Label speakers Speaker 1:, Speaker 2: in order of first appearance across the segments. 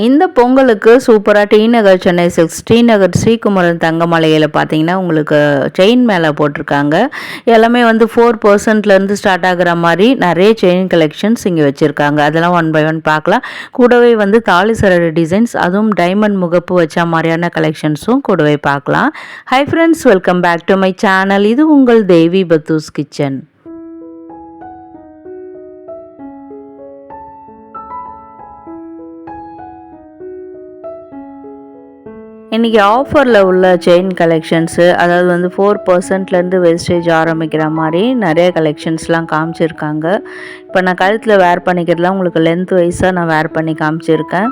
Speaker 1: இந்த பொங்கலுக்கு சூப்பரா D Nagar Chennai silks, D நகர் ஸ்ரீகுமரன் தங்கமலையில பார்த்தீங்கன்னா, உங்களுக்கு செயின் மேல போட்டிருக்காங்க. எல்லாமே வந்து 4%லேருந்து ஸ்டார்ட் ஆகுற மாரி நெறைய செயின் கலெக்ஷன்ஸ் இங்க வச்சிருக்காங்க. அதெல்லாம் ஒன் பை ஒன் பார்க்கலாம். கூடவே வந்து தாலி சரடு டிசைன்ஸ், அதுவும் டைமண்ட் முகப்பு வச்ச மாரியான கலெக்ஷன்ஸும் கூடவே பார்க்கலாம். Hi friends, welcome back to my channel. இது உங்கள் தேவி பத்தூஸ் கிச்சன். இன்றைக்கி ஆஃபரில் உள்ள செயின் கலெக்ஷன்ஸு, அதாவது வந்து 4%லேருந்து வேஸ்டேஜ் ஆரம்பிக்கிற மாதிரி நிறைய கலெக்ஷன்ஸ்லாம் காமிச்சிருக்காங்க. இப்போ நான் கழுத்தில் வேர் பண்ணிக்கிறதுலாம் உங்களுக்கு லென்த் வைஸாக நான் வேர் பண்ணி காமிச்சிருக்கேன்.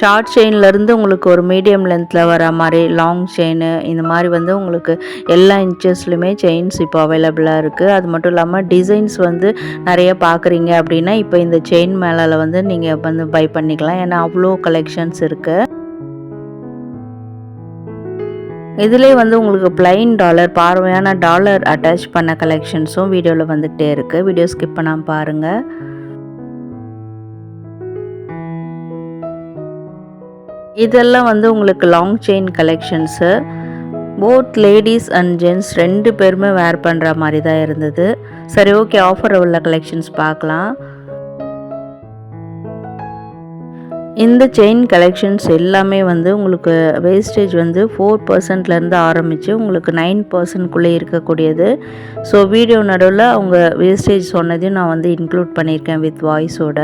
Speaker 1: ஷார்ட் செயின்லேருந்து உங்களுக்கு ஒரு மீடியம் லென்த்தில் வர மாதிரி லாங் செயின், இந்த மாதிரி வந்து உங்களுக்கு எல்லா இன்ச்சஸ்லையுமே செயின்ஸ் இப்போ அவைலபிளாக இருக்குது. அது மட்டும் இல்லாமல் டிசைன்ஸ் வந்து நிறைய பார்க்குறீங்க அப்படின்னா, இப்போ இந்த செயின் மேலே வந்து நீங்கள் வந்து பை பண்ணிக்கலாம். ஏன்னா அவ்வளோ கலெக்ஷன்ஸ் இருக்குது. இதிலே வந்து உங்களுக்கு பிளைன் டாலர், பார்வையான டாலர் அட்டாச் பண்ண கலெக்ஷன்ஸும் வீடியோவில் வந்துகிட்டே இருக்குது. வீடியோ ஸ்கிப் பண்ணாமல் பாருங்கள். இதெல்லாம் வந்து உங்களுக்கு long chain collections. Both ladies and gents 2 பேருமே வேர் பண்ணுற மாதிரி தான் இருந்தது. சரி, ஓகே, ஆஃபர் உள்ள கலெக்ஷன்ஸ் பார்க்கலாம். இந்த செயின் கலெக்ஷன்ஸ் எல்லாமே வந்து உங்களுக்கு வேஸ்டேஜ் வந்து 4%லேருந்து ஆரம்பித்து உங்களுக்கு 9%க்குள்ளே இருக்கக்கூடியது. ஸோ வீடியோ நடுவில் அவங்க வேஸ்டேஜ் சொன்னதையும் நான் வந்து இன்க்ளூட் பண்ணியிருக்கேன் வித் வாய்ஸோட.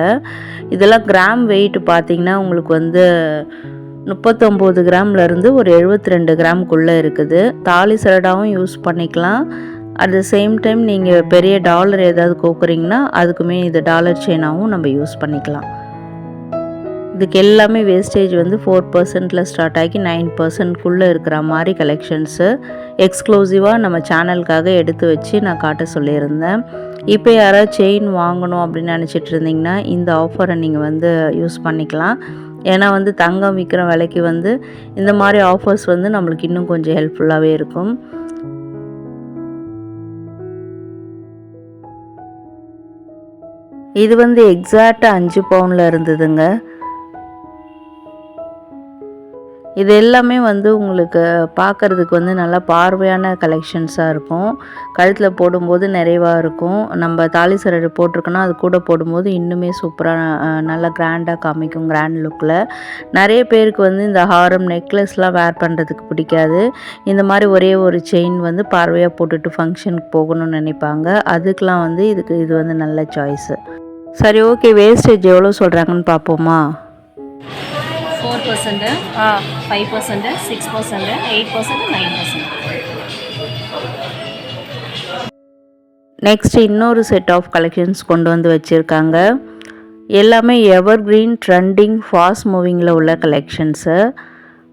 Speaker 1: இதெல்லாம் கிராம் வெயிட் பார்த்திங்கன்னா உங்களுக்கு வந்து 39 கிராம்லேருந்து ஒரு 72 கிராம்குள்ளே இருக்குது. தாலி சரடாகவும் யூஸ் பண்ணிக்கலாம். அட் த சேம் டைம் நீங்கள் பெரிய டாலர் ஏதாவது கோக்குறீங்கன்னா அதுக்குமே இது டாலர் செயினாகவும் நம்ம யூஸ் பண்ணிக்கலாம். இதுக்கு எல்லாமே வேஸ்டேஜ் வந்து 4%ல் ஸ்டார்ட் ஆகி 9%க்குள்ளே இருக்கிற மாதிரி கலெக்ஷன்ஸு எக்ஸ்க்ளூசிவாக நம்ம சேனலுக்காக எடுத்து வச்சு நான் காட்ட சொல்லியிருந்தேன். இப்போ யாராவது செயின் வாங்கணும் அப்படின்னு நினச்சிட்டு இருந்தீங்கன்னா இந்த ஆஃபரை நீங்கள் வந்து யூஸ் பண்ணிக்கலாம். ஏன்னா வந்து தங்கம் விற்கிற விலைக்கு வந்து இந்த மாதிரி ஆஃபர்ஸ் வந்து நம்மளுக்கு இன்னும் கொஞ்சம் ஹெல்ப்ஃபுல்லாகவே இருக்கும். இது வந்து எக்ஸாக்டாக 5 பவுனில் இருந்ததுங்க. இது எல்லாமே வந்து உங்களுக்கு பார்க்குறதுக்கு வந்து நல்லா பார்வையான கலெக்ஷன்ஸாக இருக்கும். கழுத்தில் போடும்போது நிறைவாக இருக்கும். நம்ம தாலி சரடு போட்டிருக்கோன்னா அது கூட போடும்போது இன்னுமே சூப்பராக நல்லா கிராண்டாக காமிக்கும். கிராண்ட் லுக்கில் நிறைய பேருக்கு வந்து இந்த ஹாரம் நெக்லஸ்லாம் வேர் பண்ணுறதுக்கு பிடிக்காது. இந்த மாதிரி ஒரே ஒரு செயின் வந்து பார்வையாக போட்டுட்டு ஃபங்க்ஷனுக்கு போகணும்னு நினைப்பாங்க. அதுக்கெலாம் வந்து இது வந்து நல்ல சாய்ஸு. சரி, ஓகே, வேஸ்டேஜ் எவ்வளோ சொல்கிறாங்கன்னு பார்ப்போமா?
Speaker 2: 4%, 5%, 6%, 8%, 9%.
Speaker 1: நெக்ஸ்ட் இன்னொரு செட் ஆஃப் கலெக்ஷன்ஸ் கொண்டு வந்து வச்சுருக்காங்க. எல்லாமே எவர் கிரீன் ட்ரெண்டிங் ஃபாஸ்ட் மூவிங்கில் உள்ள கலெக்ஷன்ஸு.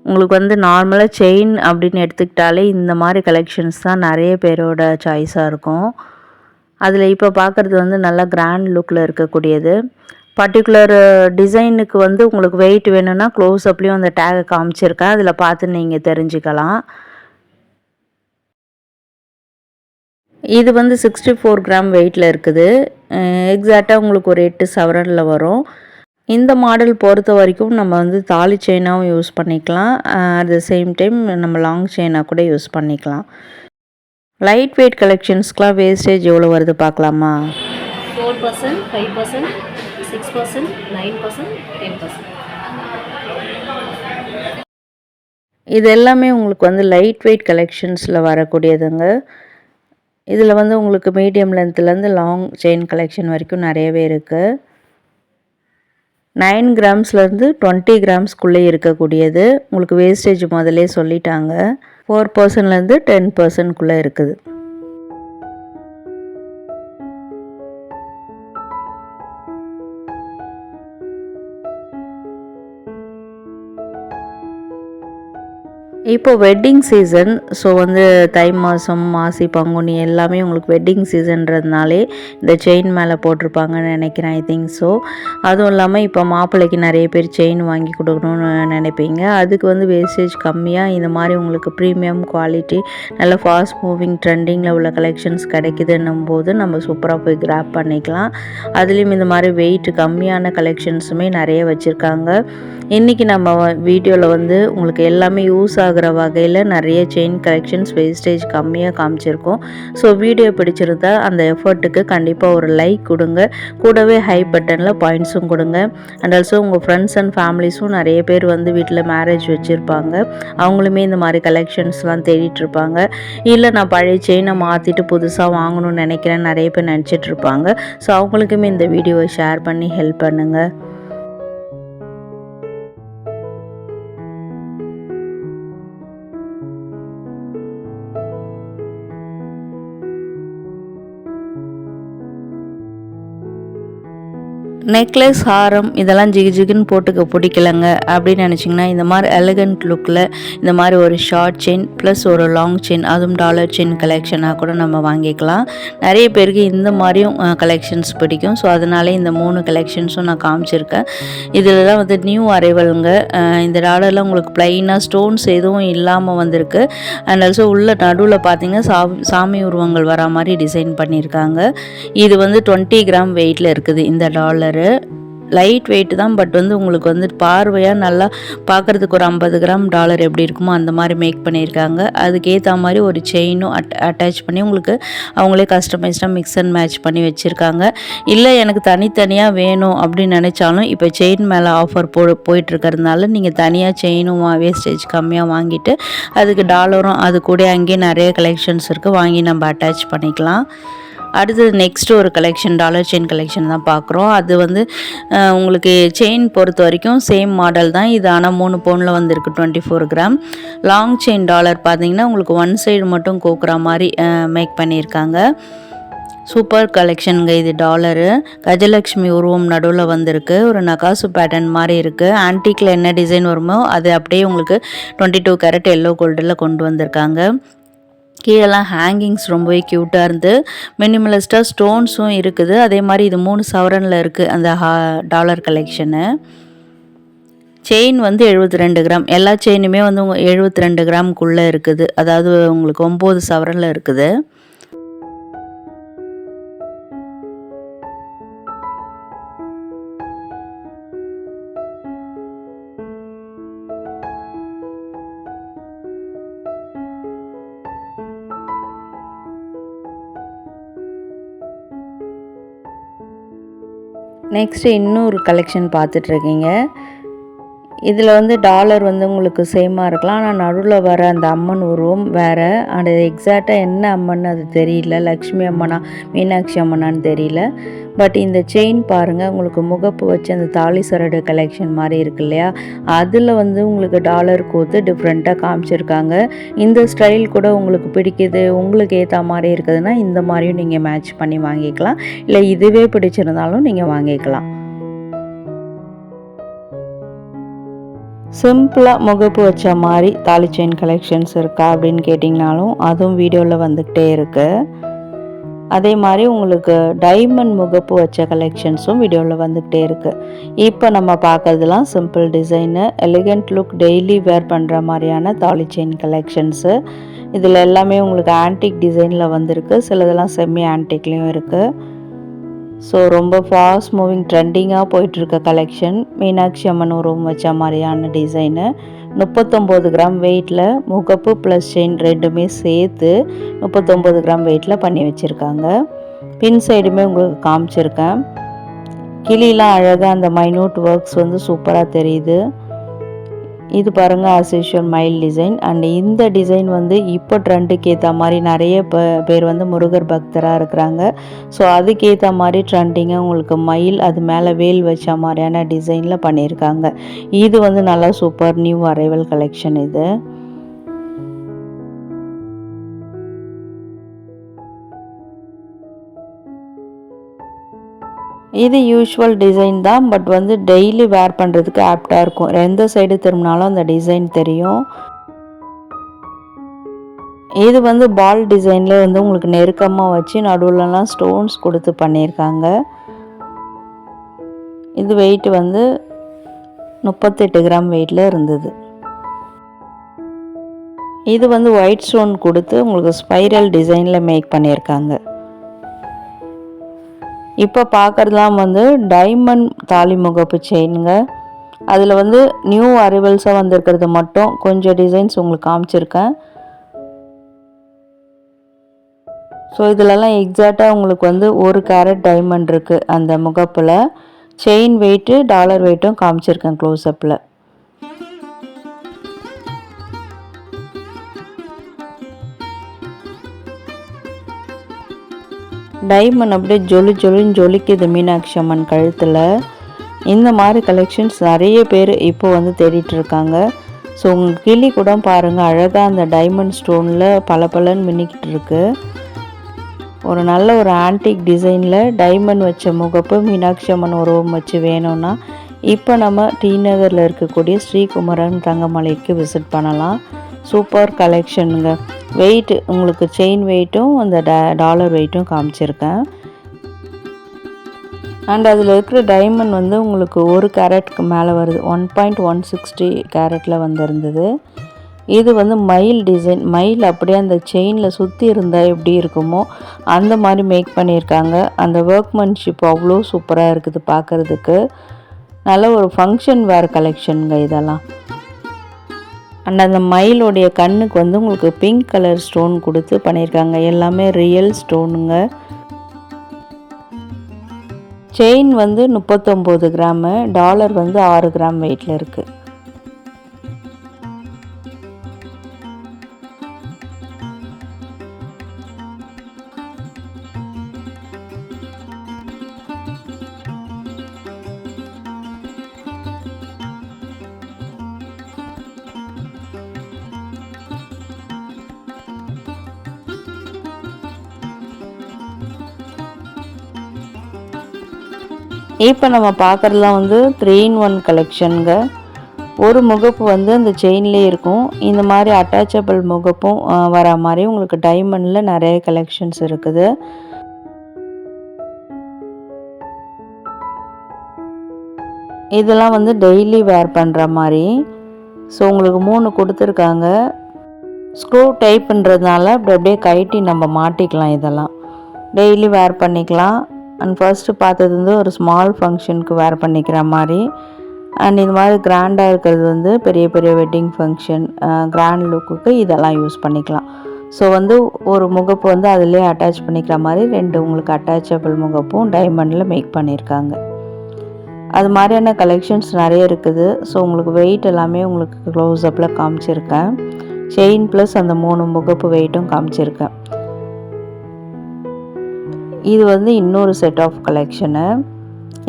Speaker 1: உங்களுக்கு வந்து நார்மலாக செயின் அப்படின்னு எடுத்துக்கிட்டாலே இந்த மாதிரி கலெக்ஷன்ஸ் தான் நிறைய பேரோட சாய்ஸாக இருக்கும். அதில் இப்போ பார்க்குறது வந்து நல்லா கிராண்ட் லுக்கில் இருக்கக்கூடியது. பர்டிகுலர் டிசைனுக்கு வந்து உங்களுக்கு வெயிட் வேணும்னா க்ளோஸ் அப்லேயும் அந்த டேகை காமிச்சிருக்கேன். அதில் பார்த்து நீங்கள் தெரிஞ்சுக்கலாம். இது வந்து 64 கிராம் வெயிட்டில் இருக்குது. எக்ஸாக்டாக உங்களுக்கு ஒரு 8 சவரனில் வரும். இந்த மாடல் பொறுத்த வரைக்கும் நம்ம வந்து தாலி செயினாகவும் யூஸ் பண்ணிக்கலாம். அட் த சேம் டைம் நம்ம லாங் செயினாக கூட யூஸ் பண்ணிக்கலாம். லைட் வெயிட் கலெக்ஷன்ஸ்க்கெலாம் வேஸ்டேஜ் எவ்வளோ வருது பார்க்கலாமா?
Speaker 2: 4%, 5%, 6%, 9%, 10%.
Speaker 1: இது எல்லாமே உங்களுக்கு வந்து லைட் வெயிட் கலெக்ஷன்ஸில் வரக்கூடியதுங்க. இதில் வந்து உங்களுக்கு மீடியம் லென்த்துலேருந்து லாங் செயின் கலெக்ஷன் வரைக்கும் நிறையவே இருக்குது. 9 கிராம்ஸ்லேருந்து 20 கிராம்ஸ்க்குள்ளே இருக்கக்கூடியது. உங்களுக்கு வேஸ்டேஜ் முதலே சொல்லிட்டாங்க. 4%லேருந்து 10%க்குள்ளே இருக்குது. இப்போ வெட்டிங் சீசன். ஸோ வந்து தை மாதம், மாசி, பங்குனி எல்லாமே உங்களுக்கு வெட்டிங் சீசன்றதுனாலே இந்த செயின் மேலே போட்டிருப்பாங்கன்னு நினைக்கிறேன். I think so. அதுவும் இல்லாமல் இப்போ மாப்பிள்ளைக்கு நிறைய பேர் செயின் வாங்கி கொடுக்கணும்னு நினைப்பீங்க. அதுக்கு வந்து வேஸ்டேஜ் கம்மியாக இந்த மாதிரி உங்களுக்கு ப்ரீமியம் குவாலிட்டி நல்ல ஃபாஸ்ட் மூவிங் ட்ரெண்டிங்கில் உள்ள கலெக்ஷன்ஸ் கிடைக்குதுன்னும் போது நம்ம சூப்பராக போய் கிராப் பண்ணிக்கலாம். அதுலேயும் இந்த மாதிரி வெயிட் கம்மியான கலெக்ஷன்ஸுமே நிறைய வச்சுருக்காங்க. இன்றைக்கி நம்ம வீடியோவில் வந்து உங்களுக்கு எல்லாமே யூஸ் ஆகிற வகையில் நிறைய செயின் கலெக்ஷன்ஸ் வேஸ்டேஜ் கம்மியாக காமிச்சிருக்கோம். ஸோ வீடியோ பிடிச்சிருந்தா அந்த எஃபர்ட்டுக்கு கண்டிப்பாக ஒரு லைக் கொடுங்க. கூடவே ஹை பட்டனில் பாயிண்ட்ஸும் கொடுங்க. அண்ட் ஆல்சோ உங்கள் ஃப்ரெண்ட்ஸ் அண்ட் ஃபேமிலிஸும் நிறைய பேர் வந்து வீட்டில் மேரேஜ் வச்சுருப்பாங்க. அவங்களுமே இந்த மாதிரி கலெக்ஷன்ஸ்லாம் தேடிட்டுருப்பாங்க. இல்லை நான் பழைய செயினை மாற்றிட்டு புதுசாக வாங்கணும்னு நினைக்கிறேன் நிறைய பேர் நினச்சிட்ருப்பாங்க. ஸோ அவங்களுக்குமே இந்த வீடியோவை ஷேர் பண்ணி ஹெல்ப் பண்ணுங்கள். நெக்லஸ், ஹாரம் இதெல்லாம் ஜிகுன்னு போட்டுக்க பிடிக்கலங்க அப்படின்னு நினச்சிங்கன்னா இந்த மாதிரி எலகண்ட் லுக்கில் இந்த மாதிரி ஒரு ஷார்ட் செயின் ப்ளஸ் ஒரு லாங் செயின், அதுவும் டாலர் செயின் கலெக்ஷனாக கூட நம்ம வாங்கிக்கலாம். நிறைய பேருக்கு இந்த மாதிரியும் கலெக்ஷன்ஸ் பிடிக்கும். ஸோ அதனாலே இந்த 3 கலெக்ஷன்ஸும் நான் காமிச்சிருக்கேன். இதில் தான் வந்து நியூ அரைவலுங்க. இந்த டாலரில் உங்களுக்கு ப்ளைனாக ஸ்டோன்ஸ் எதுவும் இல்லாமல் வந்திருக்கு. அண்ட் ஆல்சோ உள்ள நடுவில் பார்த்தீங்கன்னா சாமி உருவங்கள் வர மாதிரி டிசைன் பண்ணியிருக்காங்க. இது வந்து 20 கிராம் வெயிட்டில் இருக்குது இந்த டாலர். லைட் வெயிட் தான். பட் வந்து உங்களுக்கு வந்து பார்வையாக நல்லா பார்க்குறதுக்கு ஒரு 50 கிராம் டாலர் எப்படி இருக்குமோ அந்த மாதிரி மேக் பண்ணியிருக்காங்க. அதுக்கேற்ற மாதிரி ஒரு செயினும் அட்டாச் பண்ணி உங்களுக்கு அவங்களே கஸ்டமைஸ்டாக மிக்ஸ் அண்ட் மேட்ச் பண்ணி வச்சுருக்காங்க. இல்லை எனக்கு தனித்தனியாக வேணும் அப்படின்னு நினச்சாலும் இப்போ செயின் மேலே ஆஃபர் போயிட்டுருக்கிறதுனால நீங்கள் தனியாக செயினும் வேஸ்டேஜ் கம்மியாக வாங்கிட்டு அதுக்கு டாலரும் அது கூட அங்கேயே நிறைய கலெக்ஷன்ஸ் இருக்குது, வாங்கி நம்ம அட்டாச் பண்ணிக்கலாம். அடுத்தது நெக்ஸ்ட்டு ஒரு கலெக்ஷன் டாலர் செயின் கலெக்ஷன் தான் பார்க்குறோம். அது வந்து உங்களுக்கு செயின் பொறுத்த வரைக்கும் சேம் மாடல் தான். இது ஆனால் 3 பவுனில் வந்துருக்கு 24 கிராம். லாங் செயின் டாலர் பார்த்தீங்கன்னா உங்களுக்கு ஒன் சைடு மட்டும் கோக்குற மாதிரி மேக் பண்ணியிருக்காங்க. சூப்பர் கலெக்ஷனுங்க இது டாலரு. கஜலக்ஷ்மி உருவம் நடுவில் வந்திருக்கு. ஒரு நகாசு பேட்டர்ன் மாதிரி இருக்குது. ஆன்டிக்கில் என்ன டிசைன் வருமோ அது அப்படியே உங்களுக்கு 22 கேரட் எல்லோ கோல்டில் கொண்டு வந்திருக்காங்க. கீழெல்லாம் ஹேங்கிங்ஸ் ரொம்பவே க்யூட்டாக இருந்து மினிமலிஸ்ட்டாக ஸ்டோன்ஸும் இருக்குது. அதே மாதிரி இது 3 சவரனில் இருக்குது அந்த டாலர் கலெக்ஷனு. செயின் வந்து 72 கிராம். எல்லா செயினுமே வந்து 72 கிராமுக்குள்ளே இருக்குது. அதாவது உங்களுக்கு 9 சவரனில் இருக்குது. நெக்ஸ்ட்டு இன்னொரு கலெக்ஷன் பார்த்துட்ருக்கீங்க. இதில் வந்து டாலர் வந்து உங்களுக்கு சேமாக இருக்கலாம். ஆனால் நடுவில் வர அந்த அம்மன் உருவம் வேறு. அது எக்ஸாக்டாக என்ன அம்மன் அது தெரியல. லக்ஷ்மி அம்மனா மீனாட்சி அம்மனான்னு தெரியல. பட் இந்த செயின் பாருங்கள், உங்களுக்கு முகப்பு வச்சு அந்த தாலி சரடு கலெக்ஷன் மாதிரி இருக்கு இல்லையா, அதில் வந்து உங்களுக்கு டாலர் கோத்து டிஃப்ரெண்ட்டாக காமிச்சிருக்காங்க. இந்த ஸ்டைல் கூட உங்களுக்கு பிடிக்குது, உங்களுக்கு ஏற்ற மாதிரி இருக்குதுன்னா இந்த மாதிரியும் நீங்கள் மேட்ச் பண்ணி வாங்கிக்கலாம். இல்லை இதுவே பிடிச்சிருந்தாலும் நீங்கள் வாங்கிக்கலாம். சிம்பிளாக முகப்பு வச்ச மாதிரி தாலி செயின் கலெக்ஷன்ஸ் இருக்கா அப்படின்னு கேட்டிங்கனாலும் அதுவும் வீடியோவில் வந்துக்கிட்டே இருக்குது. அதே மாதிரி உங்களுக்கு டைமண்ட் முகப்பு வச்ச கலெக்ஷன்ஸும் வீடியோவில் வந்துக்கிட்டே இருக்குது. இப்போ நம்ம பார்க்கறதுலாம் simple design, elegant look, daily wear பண்ணுற மாதிரியான தாலி செயின் கலெக்ஷன்ஸு. இதில் எல்லாமே உங்களுக்கு ஆன்டிக் டிசைனில் வந்திருக்கு. சிலதெல்லாம் செம்மி ஆன்டிக்லேயும் இருக்குது. ஸோ ரொம்ப ஃபாஸ்ட் மூவிங் ட்ரெண்டிங்காக போயிட்டுருக்க கலெக்ஷன். மீனாட்சி அம்மன் உருவம் வச்ச மாதிரியான டிசைனு. 39 கிராம் வெயிட்டில் முகப்பு ப்ளஸ் செயின் ரெண்டுமே சேர்த்து 39 கிராம் வெயிட்டில் பண்ணி வச்சுருக்காங்க. பின் சைடுமே உங்களுக்கு காமிச்சிருக்கேன். கிளிலாம் அழகாக அந்த மைனூட் ஒர்க்ஸ் வந்து சூப்பராக தெரியுது. இது பாருங்கள் ஆஸ் யூஷுவல் மயில் டிசைன். அண்ட் இந்த டிசைன் வந்து இப்போ ட்ரெண்டுக்கு ஏற்ற மாதிரி நிறைய பேர் வந்து முருகர் பக்தராக இருக்கிறாங்க. ஸோ அதுக்கேற்ற மாதிரி ட்ரெண்டிங்காக உங்களுக்கு மயில் அது மேலே வேல் வச்ச மாதிரியான டிசைனில் பண்ணியிருக்காங்க. இது வந்து நல்லா சூப்பர் நியூ அரைவல் கலெக்ஷன் இது. இது யூஷுவல் டிசைன் தான். பட் வந்து டெய்லி வேர் பண்ணுறதுக்கு ஆப்டாக இருக்கும். எந்த சைடு திரும்பினாலும் அந்த டிசைன் தெரியும். இது வந்து பால் டிசைனில் வந்து உங்களுக்கு நெருக்கமாக வச்சு நடுவுலலாம் ஸ்டோன்ஸ் கொடுத்து பண்ணியிருக்காங்க. இது வெயிட் வந்து 38 கிராம் வெயிட்டில் இருந்தது. இது வந்து ஒயிட் ஸ்டோன் கொடுத்து உங்களுக்கு ஸ்பைரல் டிசைனில் மேக் பண்ணியிருக்காங்க. இப்போ பார்க்குறதுலாம் வந்து டைமண்ட் தாலி முகப்பு செயினுங்க. அதில் வந்து நியூ அரைவல்ஸாக வந்திருக்கிறது மட்டும் கொஞ்சம் டிசைன்ஸ் உங்களுக்கு காமிச்சிருக்கேன். ஸோ இதிலலாம் எக்ஸாக்டாக உங்களுக்கு வந்து 1 கேரட் டைமண்ட் இருக்குது அந்த முகப்பில். செயின் வெயிட்டு டாலர் வெயிட்டும் காமிச்சிருக்கேன் க்ளோஸ்அப்பில். டைமண்ட் அப்படியே ஜொலின்னு ஜொலிக்குது மீனாட்சி அம்மன் கழுத்தில். இந்த மாதிரி கலெக்ஷன்ஸ் நிறைய பேர் இப்போ வந்து தேடிட்டு இருக்காங்க. ஸோ உங்கள் கிளி கூட பாருங்கள், அழகாக அந்த டைமண்ட் ஸ்டோனில் பளபளன்னு மின்னிக்கிட்டு இருக்கு. ஒரு நல்ல ஒரு ஆன்டிக் டிசைனில் டைமண்ட் வச்ச முகப்பு மீனாட்சி அம்மன் உருவம் வச்சு வேணும்னா இப்போ நம்ம டி நகரில் இருக்கக்கூடிய ஸ்ரீகுமரன் தங்கமலைக்கு விசிட் பண்ணலாம். சூப்பர் கலெக்ஷனுங்க. வெயிட் உங்களுக்கு செயின் வெயிட்டும் அந்த டாலர் வெயிட்டும் காமிச்சிருக்கேன். அண்ட் அதில் இருக்கிற டைமண்ட் வந்து உங்களுக்கு 1 கேரட்டுக்கு மேலே வருது. 1.160 கேரட்டில் வந்துருந்தது. இது வந்து மயில் டிசைன். மயில் அப்படியே அந்த செயினில் சுற்றி இருந்தால் எப்படி இருக்குமோ அந்த மாதிரி மேக் பண்ணியிருக்காங்க. அந்த ஒர்க்மன்ஷிப் அவ்வளோ சூப்பராக இருக்குது பார்க்குறதுக்கு. நல்ல ஒரு ஃபங்க்ஷன் வேர் கலெக்ஷனுங்க இதெல்லாம். அண்ட் அந்த மயிலுடைய கண்ணுக்கு வந்து உங்களுக்கு பிங்க் கலர் ஸ்டோன் கொடுத்து பண்ணியிருக்காங்க. எல்லாமே ரியல் ஸ்டோனுங்க. செயின் வந்து 39 கிராமு, டாலர் வந்து 6 கிராம் வெயிட்டில் இருக்குது. இப்போ நம்ம பார்க்குறதுலாம் வந்து 3-in-1 கலெக்ஷனுங்க. ஒரு முகப்பு வந்து அந்த செயின்லேயே இருக்கும். இந்த மாதிரி அட்டாச்சபிள் முகப்பும் வர மாதிரி உங்களுக்கு டைமண்டில் நிறைய கலெக்ஷன்ஸ் இருக்குது. இதெல்லாம் வந்து டெய்லி வேர் பண்ணுற மாதிரி. ஸோ உங்களுக்கு 3 கொடுத்துருக்காங்க. ஸ்க்ரூ டைப்புன்றதுனால அப்படியே கழட்டி நம்ம மாட்டிக்கலாம். இதெல்லாம் டெய்லி வேர் பண்ணிக்கலாம். அண்ட் ஃபர்ஸ்ட்டு பார்த்தது வந்து ஒரு ஸ்மால் ஃபங்க்ஷனுக்கு வேர் பண்ணிக்கிற மாதிரி. அண்ட் இது மாதிரி கிராண்டாக இருக்கிறது வந்து பெரிய பெரிய வெட்டிங் ஃபங்க்ஷன், கிராண்ட் லுக்குக்கு இதெல்லாம் யூஸ் பண்ணிக்கலாம். ஸோ வந்து ஒரு முகப்பு வந்து அதிலே அட்டாச் பண்ணிக்கிற மாதிரி 2 உங்களுக்கு அட்டாச்சபிள் முகப்பும் டைமண்டில் மேக் பண்ணியிருக்காங்க. அது மாதிரியான கலெக்ஷன்ஸ் நிறைய இருக்குது. ஸோ உங்களுக்கு வெயிட் எல்லாமே உங்களுக்கு க்ளோஸ்அப்பில் காமிச்சிருக்கேன். செயின் ப்ளஸ் அந்த 3 முகப்பு வெயிட்டும் காமிச்சிருக்கேன். இது வந்து இன்னொரு செட் ஆஃப் கலெக்ஷனு.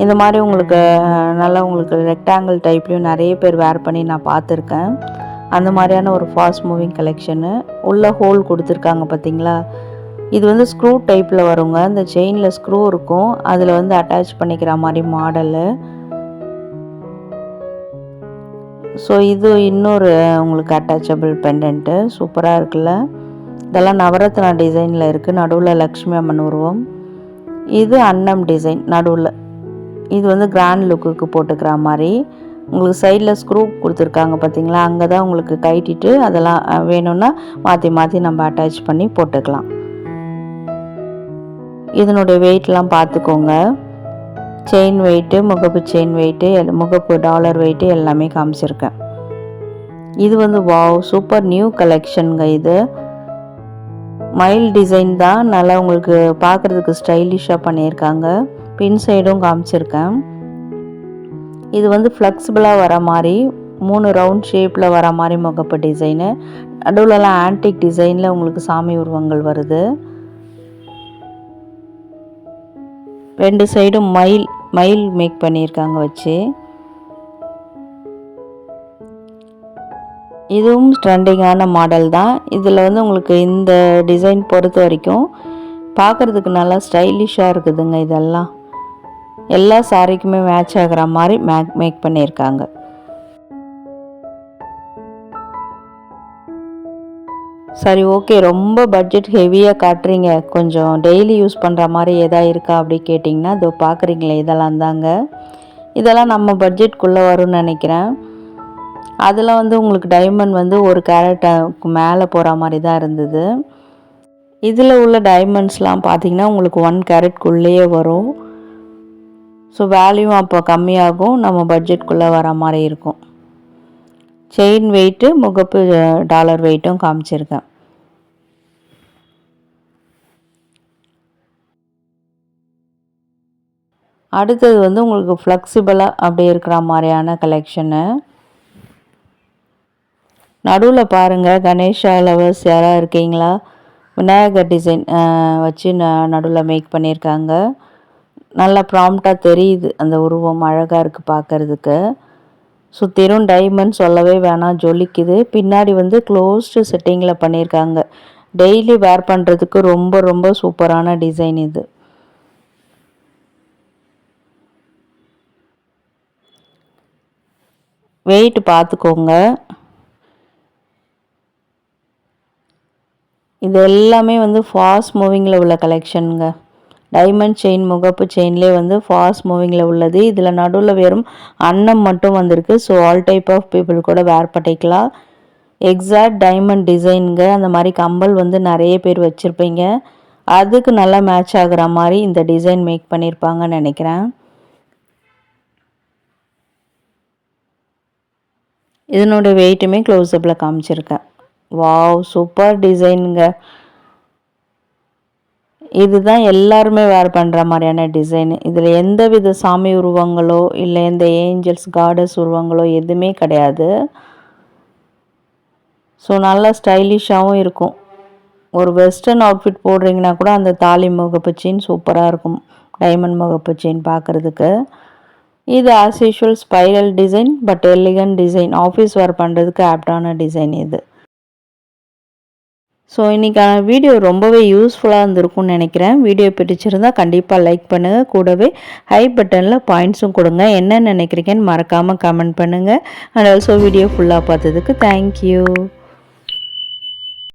Speaker 1: இந்த மாதிரி உங்களுக்கு நல்லா உங்களுக்கு ரெக்டாங்கிள் டைப்லேயும் நிறைய பேர் வேர் பண்ணி நான் பார்த்துருக்கேன். அந்த மாதிரியான ஒரு ஃபாஸ்ட் மூவிங் கலெக்ஷனு. உள்ள ஹோல் கொடுத்துருக்காங்க பார்த்தீங்களா. இது வந்து ஸ்க்ரூ டைப்பில் வருங்க. இந்த செயினில் ஸ்க்ரூ இருக்கும், அதில் வந்து அட்டாச் பண்ணிக்கிற மாதிரி மாடலு. ஸோ இது இன்னொரு உங்களுக்கு அட்டாச்சபிள் பெண்டன்ட்டு சூப்பராக இருக்குல்ல. இதெல்லாம் நவரத்னா டிசைனில் இருக்குது. நடுவில் லக்ஷ்மி அம்மன் உருவம். இது அன்னம் டிசைன் நடுவில். இது வந்து கிராண்ட் லுக்குக்கு போட்டுக்கிற மாதிரி. உங்களுக்கு சைடில் ஸ்க்ரூ கொடுத்துருக்காங்க பார்த்தீங்களா. அங்கே தான் உங்களுக்கு கட்டிட்டு அதெல்லாம் வேணும்னா மாற்றி மாற்றி நம்ம அட்டாச் பண்ணி போட்டுக்கலாம். இதனுடைய வெயிட்லாம் பார்த்துக்கோங்க. செயின் வெயிட்டு, முகப்பு செயின் வெயிட்டு, முகப்பு டாலர் வெயிட்டு எல்லாமே காமிச்சிருக்கேன். இது வந்து வாவ் சூப்பர் நியூ கலெக்ஷனுங்க. இது மயில் டிசைன் தான். நல்லா உங்களுக்கு பார்க்குறதுக்கு ஸ்டைலிஷாக பண்ணியிருக்காங்க. பின் சைடும் காமிச்சிருக்கேன். இது வந்து ஃப்ளெக்சிபிளாக வர மாதிரி 3 ரவுண்ட் ஷேப்பில் வர மாதிரி முகப்பு டிசைனு. நடுவில்லாம் ஆன்டிக் டிசைனில் உங்களுக்கு சாமி உருவங்கள் வருது. 2 சைடும் மயில் மேக் பண்ணியிருக்காங்க வச்சு. இதுவும் ட்ரெண்டிங்கான மாடல் தான். இதில் வந்து உங்களுக்கு இந்த டிசைன் பொறுத்த வரைக்கும் பார்க்குறதுக்கு நல்லா ஸ்டைலிஷாக இருக்குதுங்க. இதெல்லாம் எல்லா சாரிக்குமே மேட்ச் ஆகிற மாதிரி மேக் பண்ணியிருக்காங்க. சரி ஓகே, ரொம்ப பட்ஜெட் ஹெவியாக காட்டுறீங்க, கொஞ்சம் டெய்லி யூஸ் பண்ணுற மாதிரி எதாவது இருக்கா அப்படி கேட்டிங்கன்னா, இதோ பார்க்குறீங்களே இதெல்லாம் தாங்க. இதெல்லாம் நம்ம பட்ஜெட்குள்ளே வரும்னு நினைக்கிறேன். அதில் வந்து உங்களுக்கு டைமண்ட் வந்து 1 கேரட்டுக்கு மேலே போகிற மாதிரி தான் இருந்தது. இதில் உள்ள டைமண்ட்ஸ்லாம் பார்த்திங்கன்னா உங்களுக்கு 1 கேரட்குள்ளேயே வரும். ஸோ வேல்யூ அப்போ கம்மியாகும், நம்ம பட்ஜெட்குள்ளே வர மாதிரி இருக்கும். செயின் வெயிட்டு, முகப்பு டாலர் வெயிட்டும் காமிச்சிருக்கேன். அடுத்தது வந்து உங்களுக்கு ஃப்ளெக்சிபிளாக அப்படியே இருக்கிற மாதிரியான கலெக்ஷனு. நடுவில் பாருங்கள், கணேஷா லவர்ஸ் யாராக இருக்கீங்களா? விநாயகர் டிசைன் வச்சு நடுவில் மேக் பண்ணியிருக்காங்க. நல்லா ப்ராம்ப்டாக தெரியுது, அந்த உருவம் அழகாக இருக்குது பார்க்குறதுக்கு. சுற்றிலும் டைமண்ட் சொல்லவே வேணாம், ஜொலிக்குது. பின்னாடி வந்து க்ளோஸ்டு செட்டிங்கில் பண்ணியிருக்காங்க. டெய்லி வேர் பண்ணுறதுக்கு ரொம்ப ரொம்ப சூப்பரான டிசைன் இது. வெயிட் பார்த்துக்கோங்க. இது எல்லாமே வந்து ஃபாஸ்ட் மூவிங்கில் உள்ள கலெக்ஷனுங்க. டைமண்ட் செயின், முகப்பு செயின்லேயே வந்து ஃபாஸ்ட் மூவிங்கில் உள்ளது. இதில் நடுவில் வெறும் அன்னம் மட்டும் வந்திருக்கு. So all type of people கூட வேர் பண்ணிக்கலாம். எக்ஸாக்ட் டைமண்ட் டிசைனுங்க. அந்த மாதிரி கம்பல் வந்து நிறைய பேர் வச்சுருப்பீங்க, அதுக்கு நல்லா மேட்ச் ஆகுற மாதிரி இந்த டிசைன் மேக் பண்ணியிருப்பாங்கன்னு நினைக்கிறேன். இதனோட வெயிட்டுமே க்ளோஸ்அப்பில் காமிச்சிருக்கேன். வாவ், சூப்பர் டிசைனுங்க. இதுதான் எல்லாருமே வேர் பண்ணுற மாதிரியான டிசைனு. இதில் எந்த வித சாமி உருவங்களோ இல்லை எந்த ஏஞ்சல்ஸ் காடஸ் உருவங்களோ எதுவுமே கிடையாது. ஸோ நல்லா ஸ்டைலிஷாகவும் இருக்கும். ஒரு வெஸ்டர்ன் அவுட்ஃபிட் போடுறீங்கன்னா கூட அந்த தாலி முகப்பு செயின் சூப்பராக இருக்கும், டைமண்ட் முகப்பு செயின் பார்க்குறதுக்கு. இது as usual spiral design, but elegant design. Office wear பண்ணுறதுக்கு ஆப்டான டிசைன் இது. ஸோ இன்றைக்கான வீடியோ ரொம்பவே யூஸ்ஃபுல்லாக இருந்திருக்கும்னு நினைக்கிறேன். வீடியோ பிடிச்சிருந்தால் கண்டிப்பாக லைக் பண்ணுங்கள், கூடவே ஹை பட்டனில் பாயிண்ட்ஸும் கொடுங்க. என்ன நினைக்கிறீங்கன்னு மறக்காமல் கமெண்ட் பண்ணுங்கள். அண்ட் ஆல்சோ வீடியோ ஃபுல்லாக பார்த்ததுக்கு தேங்க்யூ.